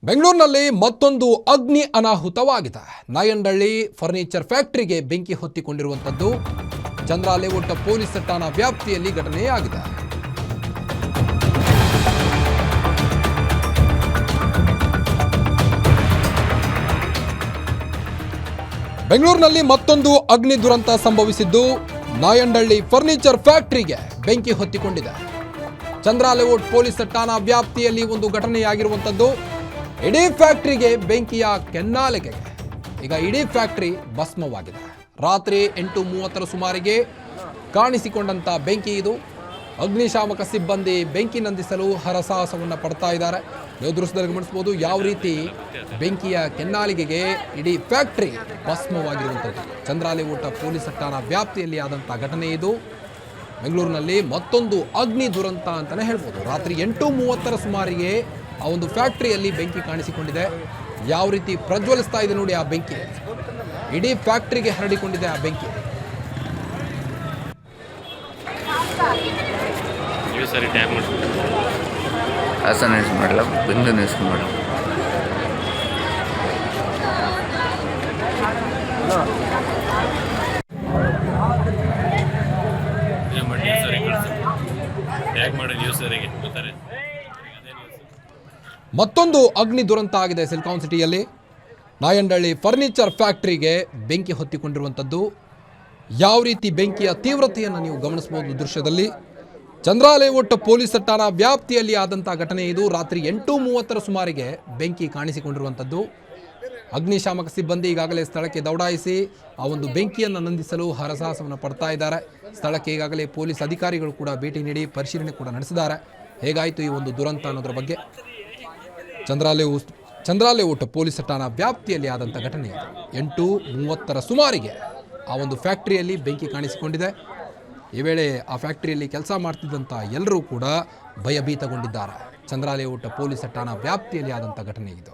ಬೆಂಗಳೂರಿನಲ್ಲಿ ಮತ್ತೊಂದು ಅಗ್ನಿ ಅನಾಹುತವಾಗಿದೆ. ನಾಯಂಡಹಳ್ಳಿ ಫರ್ನಿಚರ್ ಫ್ಯಾಕ್ಟರಿಗೆ ಬೆಂಕಿ ಹೊತ್ತಿಕೊಂಡಿರುವಂಥದ್ದು ಚಂದ್ರ ಲೇಔಟ್ ಪೊಲೀಸ್ ಠಾಣಾ ವ್ಯಾಪ್ತಿಯಲ್ಲಿ ಘಟನೆಯಾಗಿದೆ. ಬೆಂಗಳೂರಿನಲ್ಲಿ ಮತ್ತೊಂದು ಅಗ್ನಿ ದುರಂತ ಸಂಭವಿಸಿದ್ದು ನಾಯಂಡಹಳ್ಳಿ ಫರ್ನಿಚರ್ ಫ್ಯಾಕ್ಟರಿಗೆ ಬೆಂಕಿ ಹೊತ್ತಿಕೊಂಡಿದೆ. ಚಂದ್ರ ಲೇಔಟ್ ಪೊಲೀಸ್ ಠಾಣಾ ವ್ಯಾಪ್ತಿಯಲ್ಲಿ ಒಂದು ಘಟನೆಯಾಗಿರುವಂಥದ್ದು. ಇಡೀ ಫ್ಯಾಕ್ಟರಿಗೆ ಬೆಂಕಿಯ ಕೆನ್ನಾಲಿಗೆ ಈಗ ಇಡೀ ಫ್ಯಾಕ್ಟರಿ ಭಸ್ಮವಾಗಿದೆ. ರಾತ್ರಿ 8:30 ಸುಮಾರಿಗೆ ಕಾಣಿಸಿಕೊಂಡಂತ ಬೆಂಕಿ ಇದು. ಅಗ್ನಿಶಾಮಕ ಸಿಬ್ಬಂದಿ ಬೆಂಕಿ ನಂದಿಸಲು ಹರಸಾಹಸವನ್ನು ಪಡ್ತಾ ಇದ್ದಾರೆ. ನೀವು ದೃಶ್ಯದಲ್ಲಿ ಗಮನಿಸಬಹುದು ಯಾವ ರೀತಿ ಬೆಂಕಿಯ ಕೆನ್ನಾಲಿಗೆಗೆ ಇಡೀ ಫ್ಯಾಕ್ಟರಿ ಭಸ್ಮವಾಗಿರುವಂಥದ್ದು. ಚಂದ್ರ ಲೇಔಟ್ ಪೊಲೀಸ್ ಠಾಣಾ ವ್ಯಾಪ್ತಿಯಲ್ಲಿ ಆದಂಥ ಘಟನೆ ಇದು. ಬೆಂಗಳೂರಿನಲ್ಲಿ ಮತ್ತೊಂದು ಅಗ್ನಿ ದುರಂತ ಅಂತಲೇ ಹೇಳ್ಬೋದು. ರಾತ್ರಿ 8:30 ಸುಮಾರಿಗೆ ಆ ಒಂದು ಫ್ಯಾಕ್ಟರಿಯಲ್ಲಿ ಬೆಂಕಿ ಕಾಣಿಸಿಕೊಂಡಿದೆ. ಯಾವ ರೀತಿ ಪ್ರಜ್ವಲಿಸ್ತಾ ಇದೆ ನೋಡಿ ಆ ಬೆಂಕಿ. ಇಡೀ ಫ್ಯಾಕ್ಟರಿಗೆ ಹರಡಿಕೊಂಡಿದೆ ಆ ಬೆಂಕಿ. ಮತ್ತೊಂದು ಅಗ್ನಿ ದುರಂತ ಆಗಿದೆ ಸಿಲಿಕಾನ್ ಸಿಟಿಯಲ್ಲಿ. ನಾಯಂಡಹಳ್ಳಿ ಫರ್ನಿಚರ್ ಫ್ಯಾಕ್ಟರಿಗೆ ಬೆಂಕಿ ಹೊತ್ತಿಕೊಂಡಿರುವಂಥದ್ದು. ಯಾವ ರೀತಿ ಬೆಂಕಿಯ ತೀವ್ರತೆಯನ್ನು ನೀವು ಗಮನಿಸಬಹುದು ದೃಶ್ಯದಲ್ಲಿ. ಚಂದ್ರ ಲೇಔಟ್ ಪೊಲೀಸ್ ಠಾಣಾ ವ್ಯಾಪ್ತಿಯಲ್ಲಿ ಆದಂಥ ಘಟನೆ ಇದು. ರಾತ್ರಿ 8:30 ಸುಮಾರಿಗೆ ಬೆಂಕಿ ಕಾಣಿಸಿಕೊಂಡಿರುವಂಥದ್ದು. ಅಗ್ನಿಶಾಮಕ ಸಿಬ್ಬಂದಿ ಈಗಾಗಲೇ ಸ್ಥಳಕ್ಕೆ ದೌಡಾಯಿಸಿ ಆ ಒಂದು ಬೆಂಕಿಯನ್ನು ನಂದಿಸಲು ಹರಸಾಹಸವನ್ನು ಪಡ್ತಾ ಇದ್ದಾರೆ. ಸ್ಥಳಕ್ಕೆ ಈಗಾಗಲೇ ಪೊಲೀಸ್ ಅಧಿಕಾರಿಗಳು ಕೂಡ ಭೇಟಿ ನೀಡಿ ಪರಿಶೀಲನೆ ಕೂಡ ನಡೆಸಿದ್ದಾರೆ. ಹೇಗಾಯಿತು ಈ ಒಂದು ದುರಂತ ಅನ್ನೋದ್ರ ಬಗ್ಗೆ. ಚಂದ್ರ ಲೇಔಟ್ ಪೊಲೀಸ್ ಠಾಣಾ ವ್ಯಾಪ್ತಿಯಲ್ಲಿ ಆದಂಥ ಘಟನೆ ಇದು. 8:30 ಸುಮಾರಿಗೆ ಆ ಒಂದು ಫ್ಯಾಕ್ಟರಿಯಲ್ಲಿ ಬೆಂಕಿ ಕಾಣಿಸಿಕೊಂಡಿದೆ. ಈ ವೇಳೆ ಆ ಫ್ಯಾಕ್ಟರಿಯಲ್ಲಿ ಕೆಲಸ ಮಾಡ್ತಿದ್ದಂಥ ಎಲ್ಲರೂ ಕೂಡ ಭಯಭೀತಗೊಂಡಿದ್ದಾರೆ. ಚಂದ್ರ ಲೇಔಟ್ ಪೊಲೀಸ್ ಠಾಣಾ ವ್ಯಾಪ್ತಿಯಲ್ಲಿ ಆದಂಥ ಘಟನೆ ಇದು.